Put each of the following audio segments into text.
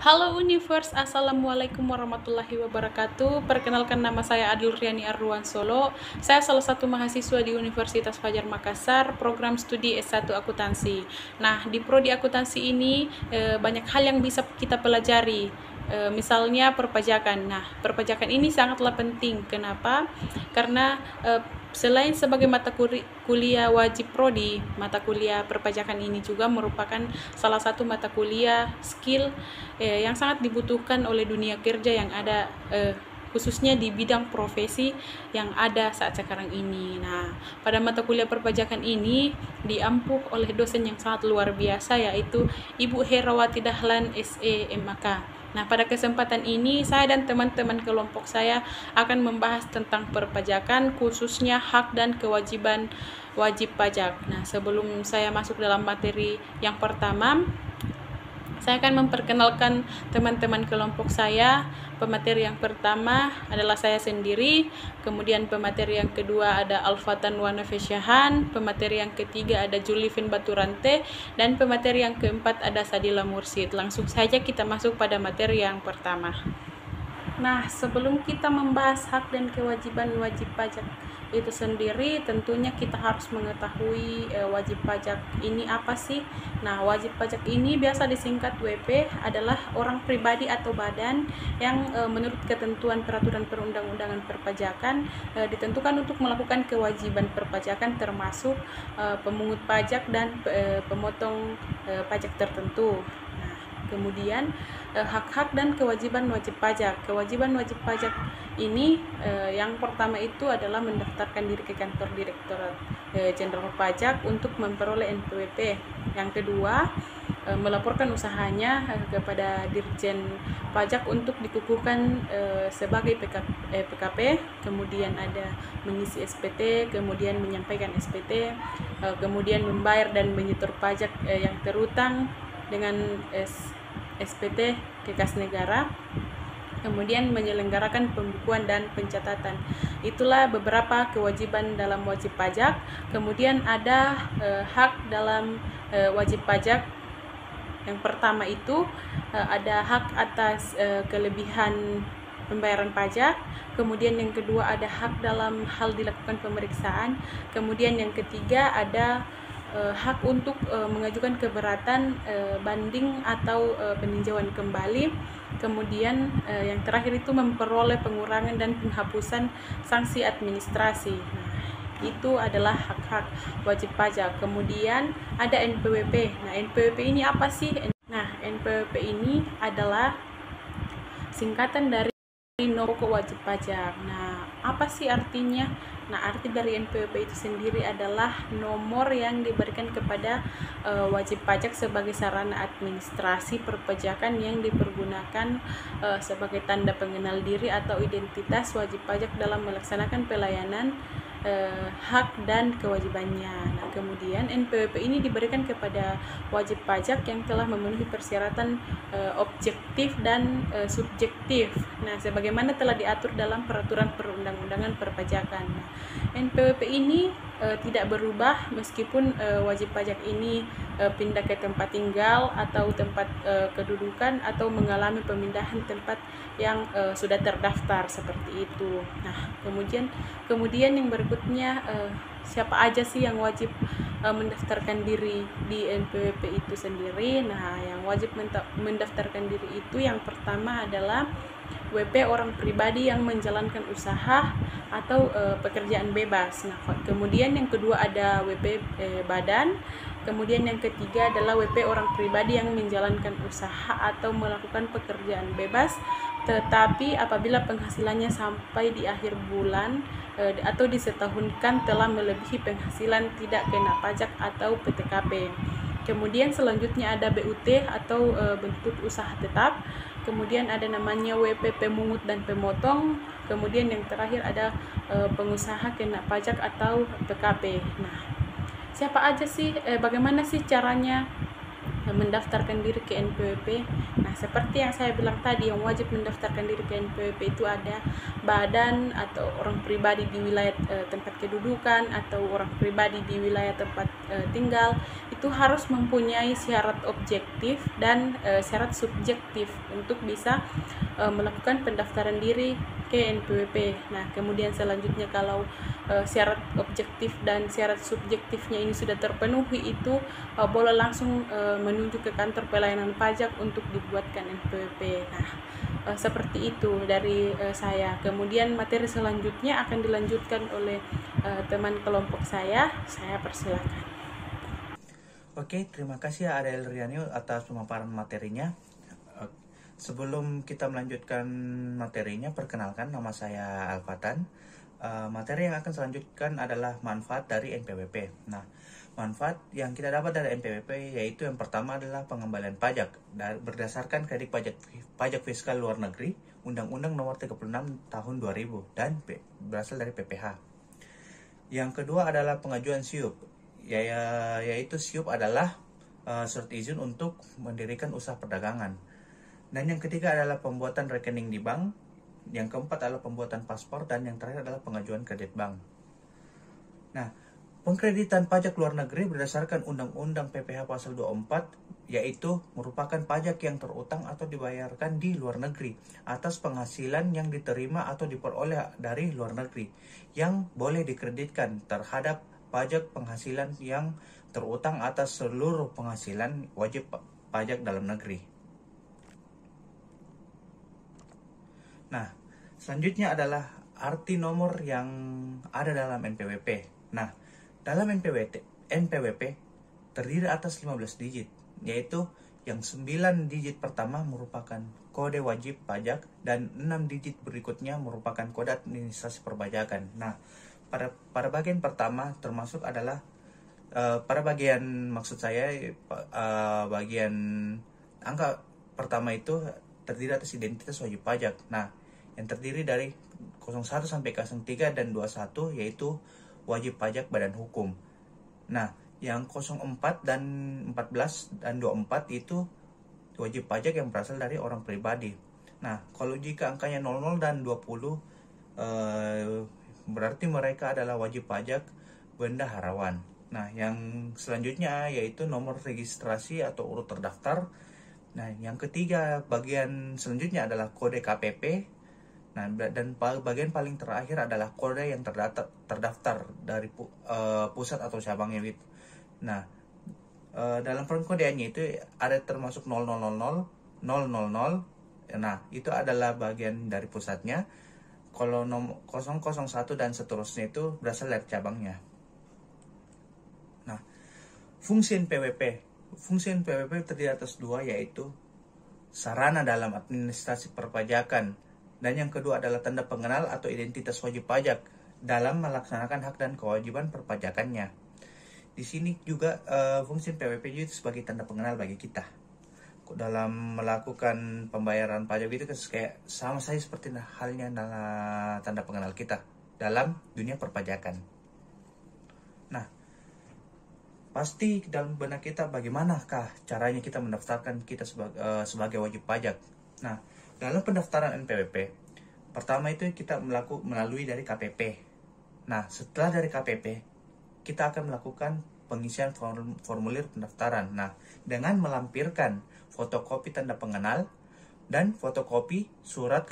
Halo Universe, Assalamualaikum warahmatullahi wabarakatuh. Perkenalkan, nama saya Adil Riani Arruan Solo. Saya salah satu mahasiswa di Universitas Fajar Makassar, program studi S1 Akuntansi. Nah, di prodi akuntansi ini banyak hal yang bisa kita pelajari. Misalnya perpajakan. Nah, perpajakan ini sangatlah penting. Kenapa? Karena selain sebagai mata kuliah wajib prodi, mata kuliah perpajakan ini juga merupakan salah satu mata kuliah skill yang sangat dibutuhkan oleh dunia kerja yang ada, khususnya di bidang profesi yang ada saat sekarang ini. Nah, pada mata kuliah perpajakan ini diampuh oleh dosen yang sangat luar biasa, yaitu Ibu Herawati Dahlan SE MAK. Nah, pada kesempatan ini saya dan teman-teman kelompok saya akan membahas tentang perpajakan, khususnya hak dan kewajiban wajib pajak. Nah, sebelum saya masuk dalam materi yang pertama, saya akan memperkenalkan teman-teman kelompok saya. Pemateri yang pertama adalah saya sendiri, kemudian pemateri yang kedua ada Alfatan Wanafesyahan, pemateri yang ketiga ada Julifin Baturante, dan pemateri yang keempat ada Sadila Mursid. Langsung saja kita masuk pada materi yang pertama. Nah, sebelum kita membahas hak dan kewajiban wajib pajak itu sendiri, tentunya kita harus mengetahui wajib pajak ini apa sih. Nah, wajib pajak ini biasa disingkat WP, adalah orang pribadi atau badan yang menurut ketentuan peraturan perundang-undangan perpajakan ditentukan untuk melakukan kewajiban perpajakan, termasuk pemungut pajak dan pemotong pajak tertentu. Kemudian hak-hak dan kewajiban wajib pajak. Kewajiban wajib pajak ini yang pertama itu adalah mendaftarkan diri ke kantor Direktorat Jenderal Pajak untuk memperoleh NPWP. Yang kedua, melaporkan usahanya kepada Dirjen Pajak untuk dikukuhkan sebagai PKP. Kemudian ada mengisi SPT, kemudian menyampaikan SPT, kemudian membayar dan menyetor pajak yang terutang dengan SPT ke kas negara, kemudian menyelenggarakan pembukuan dan pencatatan. Itulah beberapa kewajiban dalam wajib pajak. Kemudian ada hak dalam wajib pajak. Yang pertama itu ada hak atas kelebihan pembayaran pajak. Kemudian yang kedua ada hak dalam hal dilakukan pemeriksaan. Kemudian yang ketiga ada hak untuk mengajukan keberatan banding atau peninjauan kembali. Kemudian yang terakhir itu memperoleh pengurangan dan penghapusan sanksi administrasi. Nah, itu adalah hak-hak wajib pajak. Kemudian ada NPWP. Nah, NPWP ini apa sih? Nah, NPWP ini adalah singkatan dari nomor pokok wajib pajak. Nah, apa sih artinya? Nah, arti dari NPWP itu sendiri adalah nomor yang diberikan kepada wajib pajak sebagai sarana administrasi perpajakan yang dipergunakan sebagai tanda pengenal diri atau identitas wajib pajak dalam melaksanakan pelayanan hak dan kewajibannya. Nah, kemudian NPWP ini diberikan kepada wajib pajak yang telah memenuhi persyaratan objektif dan subjektif. Nah, sebagaimana telah diatur dalam peraturan perundang-undangan perpajakan. Nah, NPWP ini tidak berubah meskipun wajib pajak ini pindah ke tempat tinggal atau tempat kedudukan atau mengalami pemindahan tempat yang sudah terdaftar seperti itu. Nah, kemudian yang berikutnya, siapa aja sih yang wajib mendaftarkan diri di NPWP itu sendiri? Nah, yang wajib mendaftarkan diri itu yang pertama adalah WP orang pribadi yang menjalankan usaha atau pekerjaan bebas. Nah, kemudian yang kedua ada WP badan. Kemudian yang ketiga adalah WP orang pribadi yang menjalankan usaha atau melakukan pekerjaan bebas, tetapi apabila penghasilannya sampai di akhir bulan atau disetahunkan telah melebihi penghasilan tidak kena pajak atau PTKP. Kemudian selanjutnya ada BUT atau bentuk usaha tetap. Kemudian ada namanya WP pemungut dan pemotong. Kemudian yang terakhir ada pengusaha kena pajak atau PKP. Nah, siapa aja sih, bagaimana sih caranya mendaftarkan diri ke NPWP. Nah, seperti yang saya bilang tadi, yang wajib mendaftarkan diri ke NPWP itu ada badan atau orang pribadi di wilayah tempat kedudukan atau orang pribadi di wilayah tempat tinggal. Itu harus mempunyai syarat objektif dan syarat subjektif untuk bisa melakukan pendaftaran diri ke NPWP. Nah, kemudian selanjutnya kalau syarat objektif dan syarat subjektifnya ini sudah terpenuhi, itu boleh langsung menuju ke kantor pelayanan pajak untuk dibuatkan NPWP. Nah, seperti itu dari saya. Kemudian materi selanjutnya akan dilanjutkan oleh teman kelompok saya. Saya persilakan. Oke, terima kasih Adel Riani atas pemaparan materinya. Sebelum kita melanjutkan materinya, perkenalkan, nama saya Alfatan. Materi yang akan selanjutkan adalah manfaat dari NPWP. Nah, manfaat yang kita dapat dari NPWP yaitu yang pertama adalah pengembalian pajak berdasarkan kredit pajak fiskal luar negeri Undang-Undang Nomor 36 Tahun 2000 dan berasal dari PPH. Yang kedua adalah pengajuan SIUP, yaitu SIUP adalah surat izin untuk mendirikan usaha perdagangan. Dan yang ketiga adalah pembuatan rekening di bank. Yang keempat adalah pembuatan paspor, dan yang terakhir adalah pengajuan kredit bank. Nah, pengkreditan pajak luar negeri berdasarkan Undang-Undang PPH Pasal 24, yaitu merupakan pajak yang terutang atau dibayarkan di luar negeri atas penghasilan yang diterima atau diperoleh dari luar negeri, yang boleh dikreditkan terhadap pajak penghasilan yang terutang atas seluruh penghasilan wajib pajak dalam negeri. Nah, selanjutnya adalah arti nomor yang ada dalam NPWP. Nah, dalam NPWP terdiri atas 15 digit, yaitu yang 9 digit pertama merupakan kode wajib pajak dan 6 digit berikutnya merupakan kode administrasi perpajakan. Nah, pada bagian pertama termasuk adalah bagian angka pertama itu terdiri atas identitas wajib pajak. Nah, yang terdiri dari 01 sampai 03 dan 21 yaitu wajib pajak badan hukum. Nah, yang 04 dan 14 dan 24 itu wajib pajak yang berasal dari orang pribadi. Nah, kalau jika angkanya 00 dan 20 berarti mereka adalah wajib pajak bendaharawan. Nah, yang selanjutnya yaitu nomor registrasi atau urut terdaftar. Nah, yang ketiga bagian selanjutnya adalah kode KPP. Nah, dan bagian paling terakhir adalah kode yang terdaftar dari pusat atau cabangnya itu. Nah, dalam perkodeannya itu ada termasuk 0000, 000. Nah, itu adalah bagian dari pusatnya. Kalau 001 dan seterusnya itu berasal dari cabangnya. Nah, fungsi NPWP terdiri atas dua, yaitu sarana dalam administrasi perpajakan, dan yang kedua adalah tanda pengenal atau identitas wajib pajak dalam melaksanakan hak dan kewajiban perpajakannya. Di sini juga fungsi NPWP itu sebagai tanda pengenal bagi kita dalam melakukan pembayaran pajak. Itu kayak sama saja seperti halnya tanda pengenal kita dalam dunia perpajakan. Nah, pasti dalam benak kita bagaimanakah caranya kita mendaftarkan kita sebagai wajib pajak. Nah, dalam pendaftaran NPWP pertama itu kita melalui dari KPP. Nah, setelah dari KPP kita akan melakukan pengisian formulir pendaftaran. Nah, dengan melampirkan fotokopi tanda pengenal dan fotokopi surat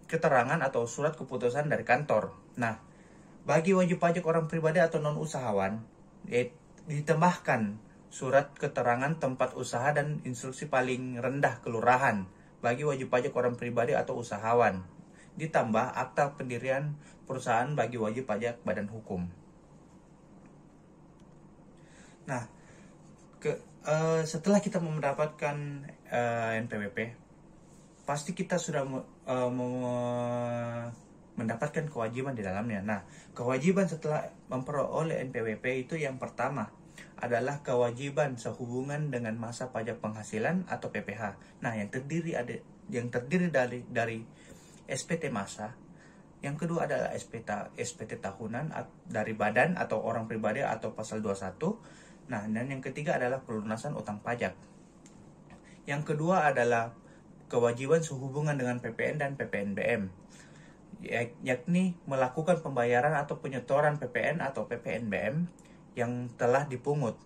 keterangan atau surat keputusan dari kantor. Nah, bagi wajib pajak orang pribadi atau non usahawan ditambahkan surat keterangan tempat usaha dan instruksi paling rendah kelurahan bagi wajib pajak orang pribadi atau usahawan, ditambah akta pendirian perusahaan bagi wajib pajak badan hukum. Nah, setelah kita mendapatkan NPWP, pasti kita sudah mendapatkan kewajiban di dalamnya. Nah, kewajiban setelah memperoleh NPWP itu yang pertama adalah kewajiban sehubungan dengan masa pajak penghasilan atau PPH. Nah, yang terdiri dari SPT masa. Yang kedua adalah SPT tahunan dari badan atau orang pribadi atau pasal 21. Nah, dan yang ketiga adalah pelunasan utang pajak. Yang kedua adalah kewajiban sehubungan dengan PPN dan PPNBM, yakni melakukan pembayaran atau penyetoran PPN atau PPNBM yang telah dipungut.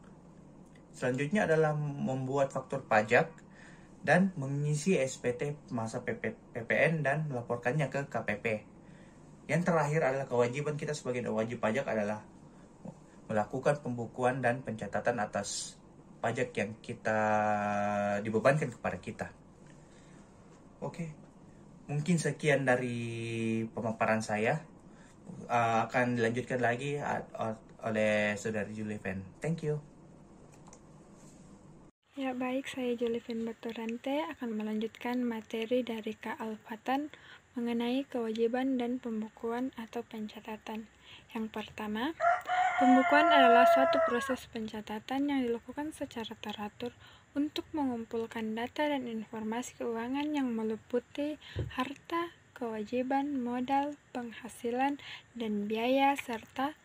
Selanjutnya adalah membuat faktur pajak dan mengisi SPT masa PPN dan melaporkannya ke KPP. Yang terakhir adalah kewajiban kita sebagai wajib pajak adalah melakukan pembukuan dan pencatatan atas pajak yang kita dibebankan kepada kita. Oke, mungkin sekian dari pemaparan saya. Akan dilanjutkan lagi oleh Saudari Juliven. Thank you. Ya baik, saya Juliven Baturante akan melanjutkan materi dari Kak Alfatan mengenai kewajiban dan pembukuan atau pencatatan. Yang pertama, pembukuan adalah suatu proses pencatatan yang dilakukan secara teratur untuk mengumpulkan data dan informasi keuangan yang meliputi harta, kewajiban, modal, penghasilan, dan biaya, serta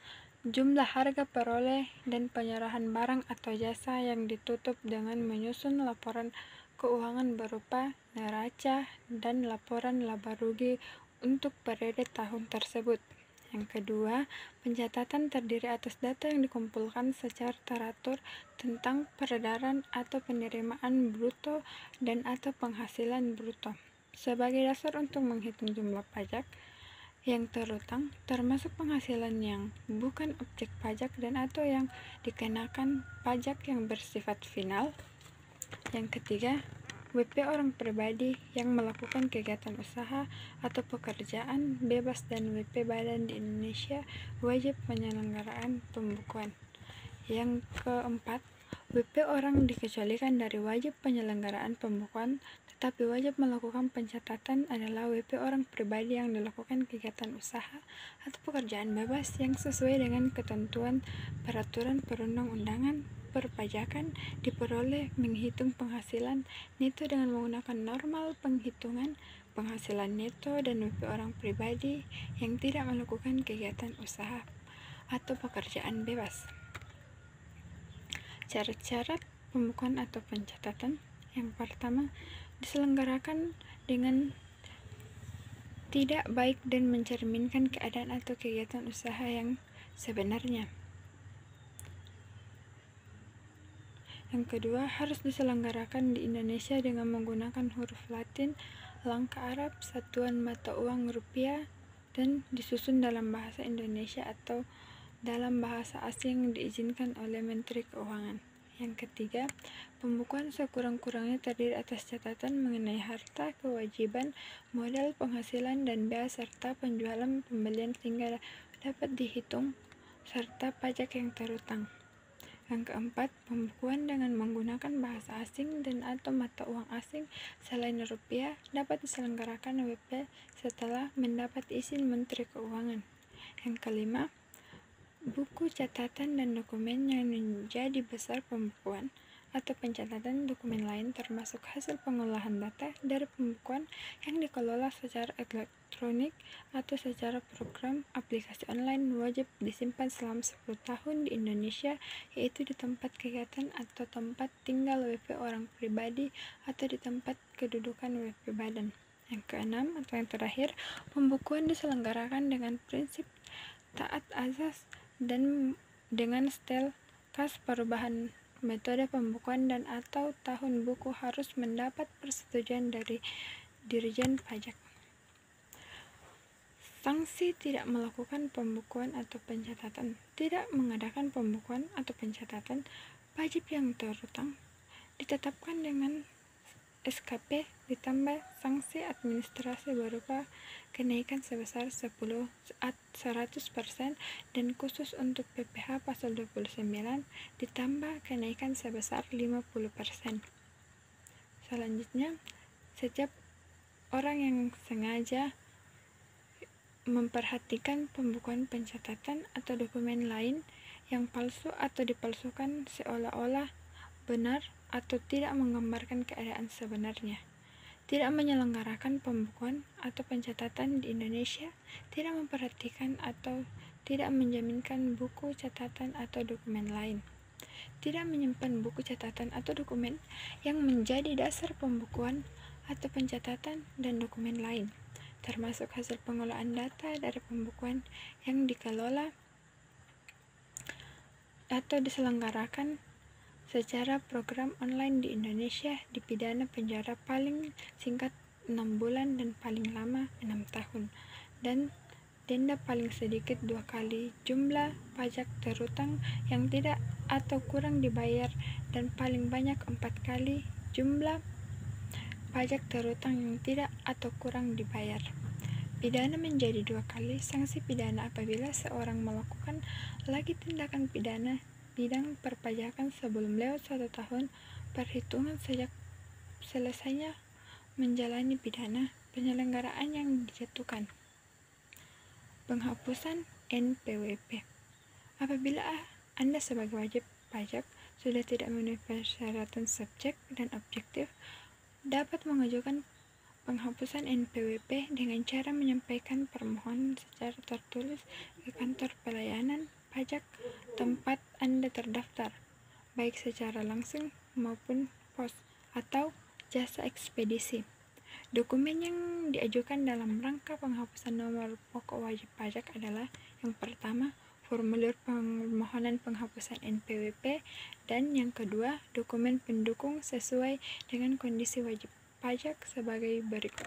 jumlah harga peroleh dan penyerahan barang atau jasa yang ditutup dengan menyusun laporan keuangan berupa neraca dan laporan laba rugi untuk periode tahun tersebut. Yang kedua, pencatatan terdiri atas data yang dikumpulkan secara teratur tentang peredaran atau penerimaan bruto dan atau penghasilan bruto sebagai dasar untuk menghitung jumlah pajak yang terutang, termasuk penghasilan yang bukan objek pajak dan atau yang dikenakan pajak yang bersifat final. Yang ketiga, WP orang pribadi yang melakukan kegiatan usaha atau pekerjaan bebas dan WP badan di Indonesia wajib penyelenggaraan pembukuan. Yang keempat, WP orang dikecualikan dari wajib penyelenggaraan pembukuan, tetapi wajib melakukan pencatatan adalah WP orang pribadi yang dilakukan kegiatan usaha atau pekerjaan bebas yang sesuai dengan ketentuan peraturan perundang-undangan perpajakan diperoleh menghitung penghasilan neto dengan menggunakan normal penghitungan penghasilan neto dan WP orang pribadi yang tidak melakukan kegiatan usaha atau pekerjaan bebas. Syarat-syarat pembukuan atau pencatatan. Yang pertama, diselenggarakan dengan tidak baik dan mencerminkan keadaan atau kegiatan usaha yang sebenarnya. Yang kedua, harus diselenggarakan di Indonesia dengan menggunakan huruf Latin, langkah Arab, satuan mata uang rupiah, dan disusun dalam bahasa Indonesia atau dalam bahasa asing diizinkan oleh Menteri Keuangan. Yang ketiga, pembukuan sekurang-kurangnya terdiri atas catatan mengenai harta, kewajiban, modal, penghasilan, dan biaya serta penjualan pembelian sehingga dapat dihitung, serta pajak yang terutang. Yang keempat, pembukuan dengan menggunakan bahasa asing dan atau mata uang asing selain rupiah dapat diselenggarakan WP setelah mendapat izin Menteri Keuangan. Yang kelima, buku catatan dan dokumen yang menjadi besar pembukuan atau pencatatan dokumen lain termasuk hasil pengolahan data dari pembukuan yang dikelola secara elektronik atau secara program aplikasi online wajib disimpan selama 10 tahun di Indonesia, yaitu di tempat kegiatan atau tempat tinggal WP orang pribadi atau di tempat kedudukan WP badan. Yang keenam atau yang terakhir, pembukuan diselenggarakan dengan prinsip taat azas dan dengan setel kas perubahan metode pembukuan dan atau tahun buku harus mendapat persetujuan dari Dirjen Pajak. Sanksi tidak melakukan pembukuan atau pencatatan. Tidak mengadakan pembukuan atau pencatatan pajak yang terutang ditetapkan dengan SKP ditambah sanksi administrasi berupa kenaikan sebesar 100% dan khusus untuk PPh pasal 29 ditambah kenaikan sebesar 50%. Selanjutnya, setiap orang yang sengaja memperhatikan pembukuan pencatatan atau dokumen lain yang palsu atau dipalsukan seolah-olah benar atau tidak menggambarkan keadaan sebenarnya, tidak menyelenggarakan pembukuan atau pencatatan di Indonesia, tidak memperhatikan atau tidak menjaminkan buku catatan atau dokumen lain, tidak menyimpan buku catatan atau dokumen yang menjadi dasar pembukuan atau pencatatan dan dokumen lain, termasuk hasil pengolahan data dari pembukuan yang dikelola atau diselenggarakan secara program online di Indonesia, dipidana penjara paling singkat 6 bulan dan paling lama 6 tahun, dan denda paling sedikit 2 kali jumlah pajak terutang yang tidak atau kurang dibayar, dan paling banyak 4 kali jumlah pajak terutang yang tidak atau kurang dibayar. Pidana menjadi 2 kali sanksi pidana apabila seorang melakukan lagi tindakan pidana bidang perpajakan sebelum lewat 1 tahun perhitungan sejak selesainya menjalani pidana penyelenggaraan yang dijatuhkan. Penghapusan NPWP. Apabila Anda sebagai wajib pajak sudah tidak memenuhi persyaratan subjek dan objektif, dapat mengajukan penghapusan NPWP dengan cara menyampaikan permohonan secara tertulis ke kantor pelayanan pajak tempat Anda terdaftar, baik secara langsung maupun pos atau jasa ekspedisi. Dokumen yang diajukan dalam rangka penghapusan nomor pokok wajib pajak adalah yang pertama, formulir permohonan penghapusan NPWP, dan yang kedua, dokumen pendukung sesuai dengan kondisi wajib pajak sebagai berikut.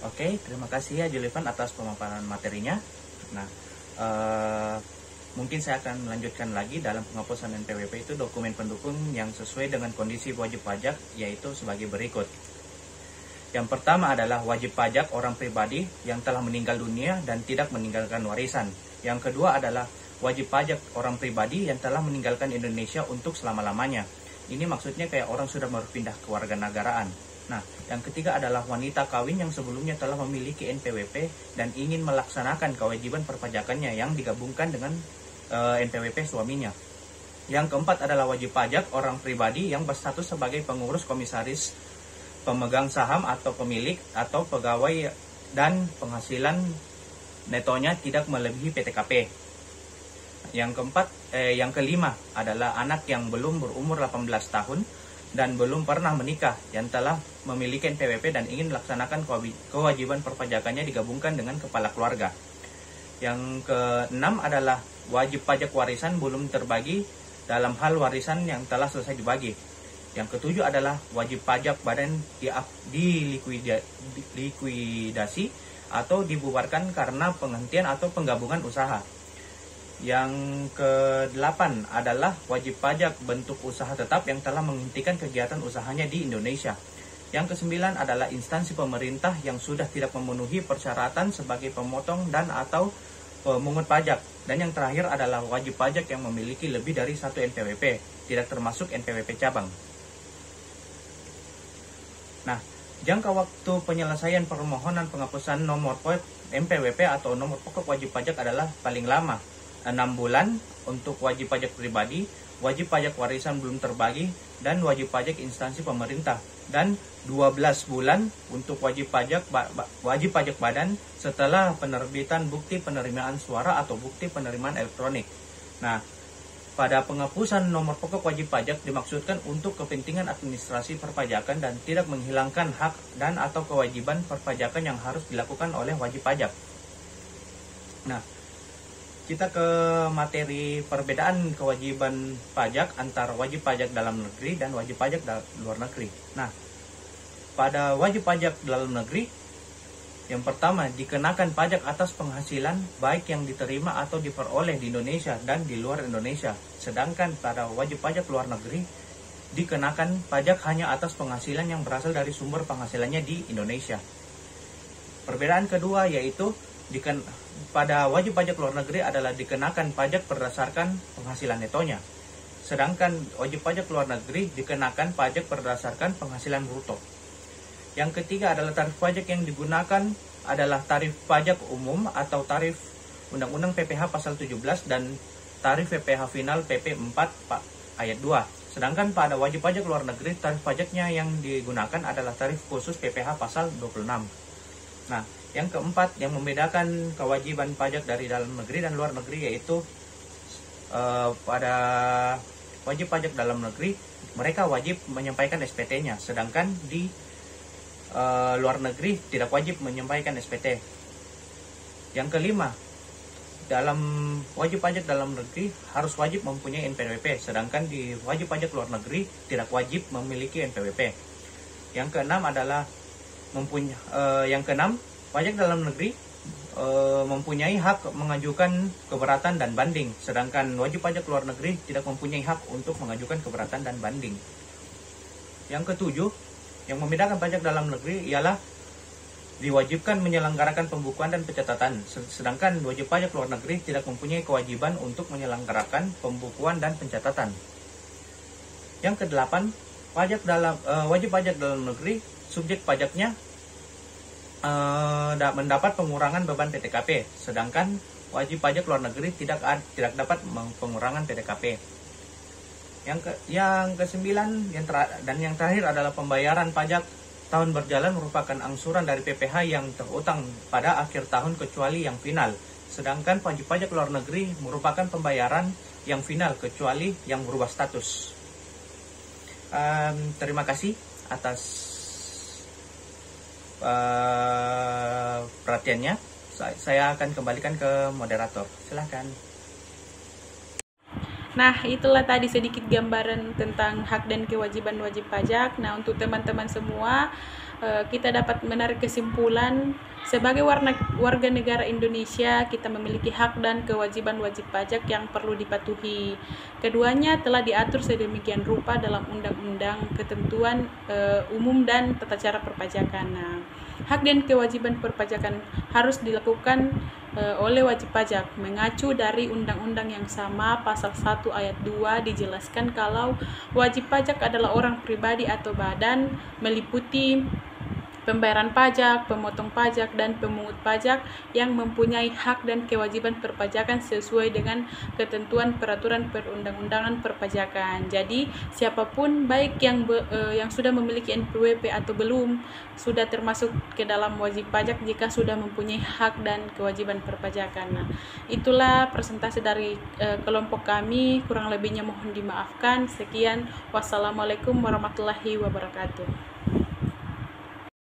Oke, terima kasih ya Julivan atas pemaparan materinya. Nah, mungkin saya akan melanjutkan lagi dalam penghapusan NPWP itu dokumen pendukung yang sesuai dengan kondisi wajib pajak, yaitu sebagai berikut. Yang pertama adalah wajib pajak orang pribadi yang telah meninggal dunia dan tidak meninggalkan warisan. Yang kedua adalah wajib pajak orang pribadi yang telah meninggalkan Indonesia untuk selama-lamanya. Ini maksudnya kayak orang sudah berpindah kewarganegaraan. Nah, yang ketiga adalah wanita kawin yang sebelumnya telah memiliki NPWP dan ingin melaksanakan kewajiban perpajakannya yang digabungkan dengan NPWP suaminya. Yang keempat adalah wajib pajak orang pribadi yang berstatus sebagai pengurus, komisaris, pemegang saham atau pemilik atau pegawai dan penghasilan netonya tidak melebihi PTKP. Yang kelima adalah anak yang belum berumur 18 tahun dan belum pernah menikah yang telah memiliki NPWP dan ingin melaksanakan kewajiban perpajakannya digabungkan dengan kepala keluarga. Yang keenam adalah wajib pajak warisan belum terbagi dalam hal warisan yang telah selesai dibagi. Yang ketujuh adalah wajib pajak badan dilikuidasi atau dibubarkan karena penghentian atau penggabungan usaha. Yang kedelapan adalah wajib pajak bentuk usaha tetap yang telah menghentikan kegiatan usahanya di Indonesia. Yang kesembilan adalah instansi pemerintah yang sudah tidak memenuhi persyaratan sebagai pemotong dan atau pemungut pajak. Dan yang terakhir adalah wajib pajak yang memiliki lebih dari 1 NPWP, tidak termasuk NPWP cabang. Nah, jangka waktu penyelesaian permohonan penghapusan nomor NPWP atau nomor pokok wajib pajak adalah paling lama 6 bulan untuk wajib pajak pribadi, wajib pajak warisan belum terbagi, dan wajib pajak instansi pemerintah, dan 12 bulan untuk wajib pajak badan setelah penerbitan bukti penerimaan suara atau bukti penerimaan elektronik. Nah, pada penghapusan nomor pokok wajib pajak dimaksudkan untuk kepentingan administrasi perpajakan dan tidak menghilangkan hak dan atau kewajiban perpajakan yang harus dilakukan oleh wajib pajak. Nah, kita ke materi perbedaan kewajiban pajak antara wajib pajak dalam negeri dan wajib pajak luar negeri. Nah, pada wajib pajak dalam negeri, yang pertama dikenakan pajak atas penghasilan baik yang diterima atau diperoleh di Indonesia dan di luar Indonesia. Sedangkan pada wajib pajak luar negeri dikenakan pajak hanya atas penghasilan yang berasal dari sumber penghasilannya di Indonesia. Perbedaan kedua yaitu pada wajib pajak luar negeri adalah dikenakan pajak berdasarkan penghasilan netonya. Sedangkan wajib pajak luar negeri dikenakan pajak berdasarkan penghasilan bruto. Yang ketiga adalah tarif pajak yang digunakan adalah tarif pajak umum atau tarif Undang-Undang PPh pasal 17 dan tarif PPh final PP 4 ayat 2. Sedangkan pada wajib pajak luar negeri tarif pajaknya yang digunakan adalah tarif khusus PPh pasal 26. Nah, yang keempat yang membedakan kewajiban pajak dari dalam negeri dan luar negeri yaitu pada wajib pajak dalam negeri, mereka wajib menyampaikan SPT-nya, sedangkan di luar negeri tidak wajib menyampaikan SPT. Yang kelima, dalam wajib pajak dalam negeri harus wajib mempunyai NPWP, sedangkan di wajib pajak luar negeri tidak wajib memiliki NPWP. Yang keenam adalah pajak dalam negeri mempunyai hak mengajukan keberatan dan banding, sedangkan wajib pajak luar negeri tidak mempunyai hak untuk mengajukan keberatan dan banding. Yang ketujuh, yang membedakan pajak dalam negeri ialah diwajibkan menyelenggarakan pembukuan dan pencatatan, sedangkan wajib pajak luar negeri tidak mempunyai kewajiban untuk menyelenggarakan pembukuan dan pencatatan. Yang kedelapan, wajib pajak dalam negeri, subjek pajaknya mendapat pengurangan beban PTKP, sedangkan wajib pajak luar negeri tidak dapat pengurangan PTKP. Yang kesembilan dan yang terakhir adalah pembayaran pajak tahun berjalan merupakan angsuran dari PPh yang terutang pada akhir tahun kecuali yang final, sedangkan wajib pajak luar negeri merupakan pembayaran yang final kecuali yang berubah status. Terima kasih atas perhatiannya. Saya akan kembalikan ke moderator. Silakan. Nah, itulah tadi sedikit gambaran tentang hak dan kewajiban wajib pajak. Nah, untuk teman-teman semua, kita dapat menarik kesimpulan sebagai warga negara Indonesia, kita memiliki hak dan kewajiban wajib pajak yang perlu dipatuhi. Keduanya telah diatur sedemikian rupa dalam Undang-Undang Ketentuan Umum dan Tata Cara Perpajakan. Nah, hak dan kewajiban perpajakan harus dilakukan oleh wajib pajak mengacu dari undang-undang yang sama. Pasal 1 ayat 2 dijelaskan kalau wajib pajak adalah orang pribadi atau badan meliputi pembayaran pajak, pemotong pajak, dan pemungut pajak yang mempunyai hak dan kewajiban perpajakan sesuai dengan ketentuan peraturan perundang-undangan perpajakan. Jadi, siapapun baik yang sudah memiliki NPWP atau belum, sudah termasuk ke dalam wajib pajak jika sudah mempunyai hak dan kewajiban perpajakan. Nah, itulah presentasi dari kelompok kami, kurang lebihnya mohon dimaafkan. Sekian, wassalamualaikum warahmatullahi wabarakatuh.